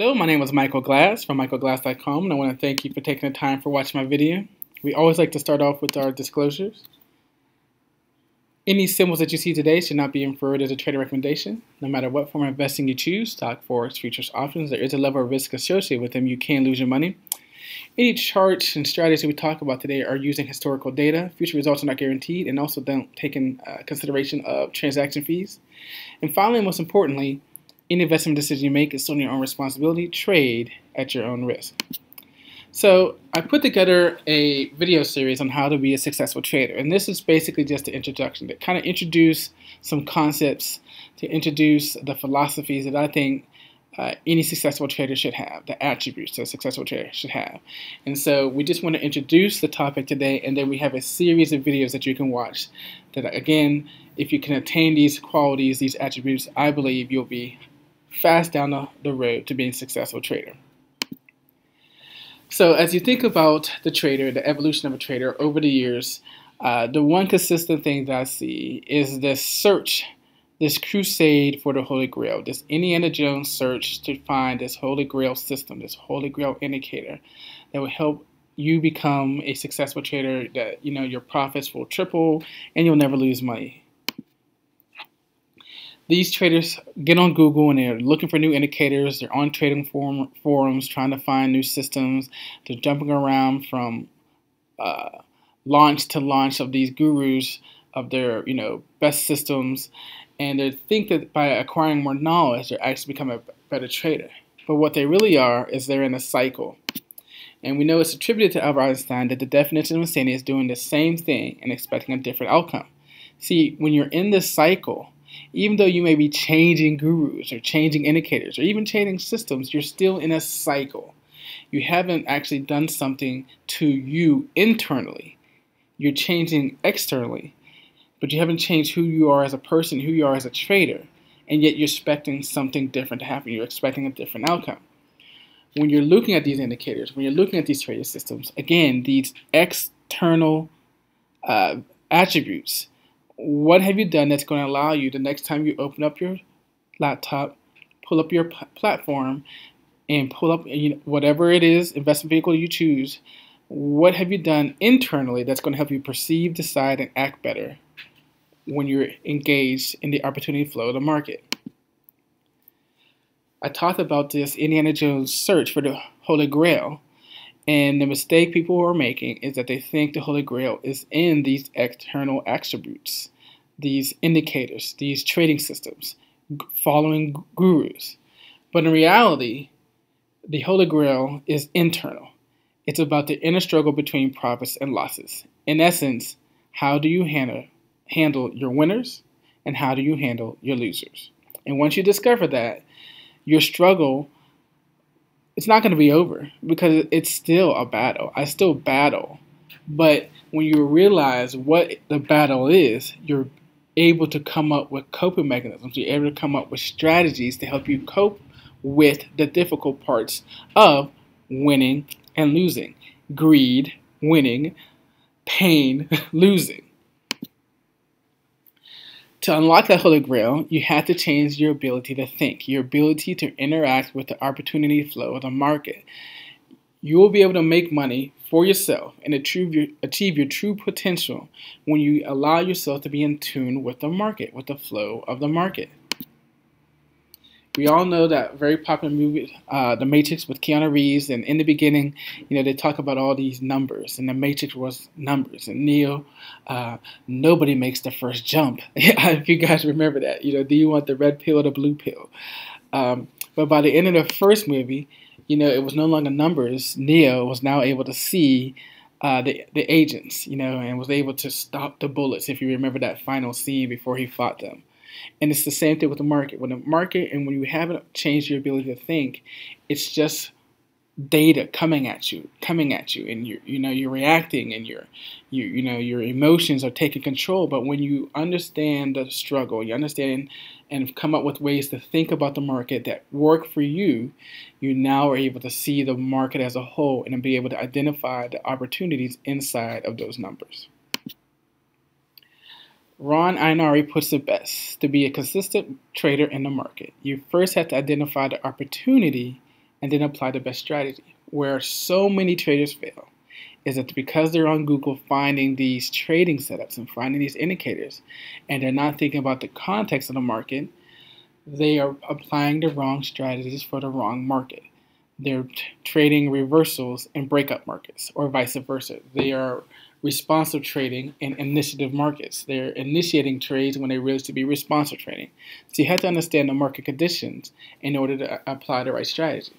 Hello, my name is Michael Glass from michaelglass.com, and I want to thank you for taking the time for watching my video. We always like to start off with our disclosures. Any symbols that you see today should not be inferred as a trader recommendation. No matter what form of investing you choose, stock, forex, futures, options, there is a level of risk associated with them. You can lose your money. Any charts and strategies we talk about today are using historical data. Future results are not guaranteed and also don't take in consideration of transaction fees. And finally, and most importantly, any investment decision you make is solely your own responsibility. Trade at your own risk. So I put together a video series on how to be a successful trader. And this is basically just an introduction to kind of introduce some concepts, to introduce the philosophies that I think any successful trader should have, the attributes that a successful trader should have. And so we just want to introduce the topic today, and then we have a series of videos that you can watch that, again, if you can attain these qualities, these attributes, I believe you'll be fast down the road to being a successful trader. So as you think about the trader, the evolution of a trader over the years, the one consistent thing that I see is this search, this crusade for the Holy Grail, this Indiana Jones search to find this Holy Grail system, this Holy Grail indicator that will help you become a successful trader, that your profits will triple and you'll never lose money. These traders get on Google and they're looking for new indicators. They're on trading forums trying to find new systems. They're jumping around from launch to launch of these gurus of their best systems, and they think that by acquiring more knowledge, they're actually becoming a better trader. But what they really are is they're in a cycle. And we know it's attributed to Albert Einstein that the definition of insanity is doing the same thing and expecting a different outcome. See, when you're in this cycle, even though you may be changing gurus or changing indicators or even changing systems, you're still in a cycle. You haven't actually done something to you internally. You're changing externally, but you haven't changed who you are as a person, who you are as a trader, and yet you're expecting something different to happen. You're expecting a different outcome. When you're looking at these indicators, when you're looking at these trading systems, again, these external attributes, what have you done that's going to allow you the next time you open up your laptop, pull up your platform, and pull up whatever it is, investment vehicle you choose, what have you done internally that's going to help you perceive, decide, and act better when you're engaged in the opportunity flow of the market? I talked about this Indiana Jones search for the Holy Grail. And the mistake people are making is that they think the Holy Grail is in these external attributes, these indicators, these trading systems, following gurus. But in reality, the Holy Grail is internal. It's about the inner struggle between profits and losses. In essence, how do you handle your winners and how do you handle your losers? And once you discover that, your struggle, it's not going to be over because it's still a battle. I still battle. But when you realize what the battle is, you're able to come up with coping mechanisms. You're able to come up with strategies to help you cope with the difficult parts of winning and losing. Greed, winning, pain, losing. To unlock that Holy Grail, you have to change your ability to think, your ability to interact with the opportunity flow of the market. You will be able to make money for yourself and achieve your true potential when you allow yourself to be in tune with the market, with the flow of the market. We all know that very popular movie, The Matrix, with Keanu Reeves, and in the beginning, they talk about all these numbers, and the Matrix was numbers, and Neo, nobody makes the first jump. If you guys remember that, do you want the red pill or the blue pill? But by the end of the first movie, it was no longer numbers. Neo was now able to see the agents, and was able to stop the bullets, if you remember that final scene before he fought them. And it's the same thing with the market. When the market and when you haven't changed your ability to think, it's just data coming at you, and you're reacting, and your emotions are taking control. But when you understand the struggle, you understand and come up with ways to think about the market that work for you, you now are able to see the market as a whole and be able to identify the opportunities inside of those numbers. Ron Ainari puts it best: to be a consistent trader in the market, you first have to identify the opportunity and then apply the best strategy. Where so many traders fail is that because they're on Google finding these trading setups and finding these indicators, and they're not thinking about the context of the market, they are applying the wrong strategies for the wrong market. They're trading reversals in breakup markets, or vice versa. They are responsive trading in initiative markets. They're initiating trades when they really should be responsive trading. So you have to understand the market conditions in order to apply the right strategy.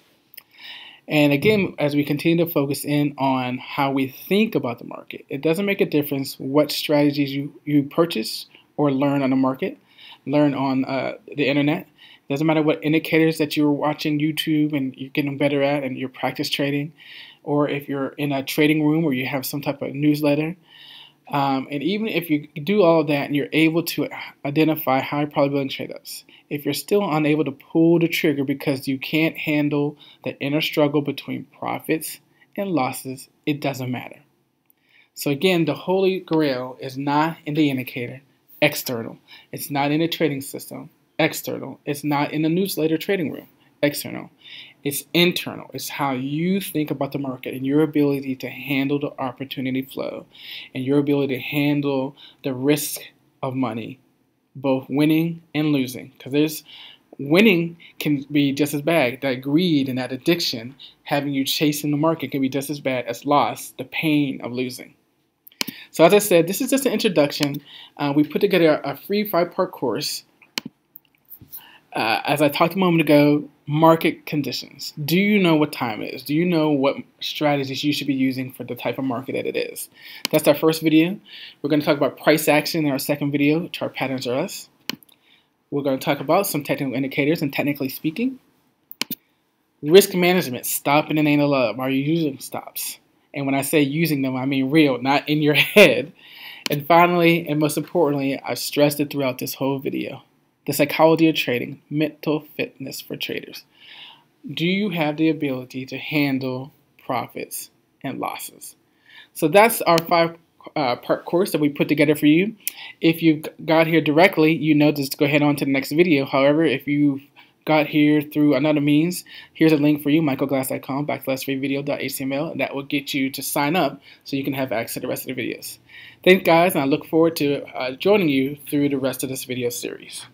And again, as we continue to focus in on how we think about the market, it doesn't make a difference what strategies you purchase or learn on the market, learn on the internet. It doesn't matter what indicators that you're watching YouTube and you're getting better at and you're practice trading, or if you're in a trading room or you have some type of newsletter. And even if you do all of that and you're able to identify high probability trade-ups, if you're still unable to pull the trigger because you can't handle the inner struggle between profits and losses, it doesn't matter. So again, the Holy Grail is not in the indicator, external. It's not in the trading system, external. It's not in the newsletter trading room, external. It's internal. It's how you think about the market and your ability to handle the opportunity flow and your ability to handle the risk of money, both winning and losing. Because winning can be just as bad. That greed and that addiction, having you chasing the market, can be just as bad as loss, the pain of losing. So as I said, this is just an introduction. We put together a free 5-part course. As I talked a moment ago, market conditions. Do you know what time it is? Do you know what strategies you should be using for the type of market that it is? That's our first video. We're going to talk about price action in our second video, chart patterns are us. We're going to talk about some technical indicators and technically speaking. Risk management, stop in the name of love. Are you using stops? And when I say using them, I mean real, not in your head. And finally, and most importantly, I've stressed it throughout this whole video. The psychology of trading, mental fitness for traders. Do you have the ability to handle profits and losses? So that's our 5-part course that we put together for you. If you got here directly, you know just to go ahead on to the next video. However, if you got here through another means, here's a link for you, michaelglass.com/freevideo.html, and that will get you to sign up so you can have access to the rest of the videos. Thanks, guys, and I look forward to joining you through the rest of this video series.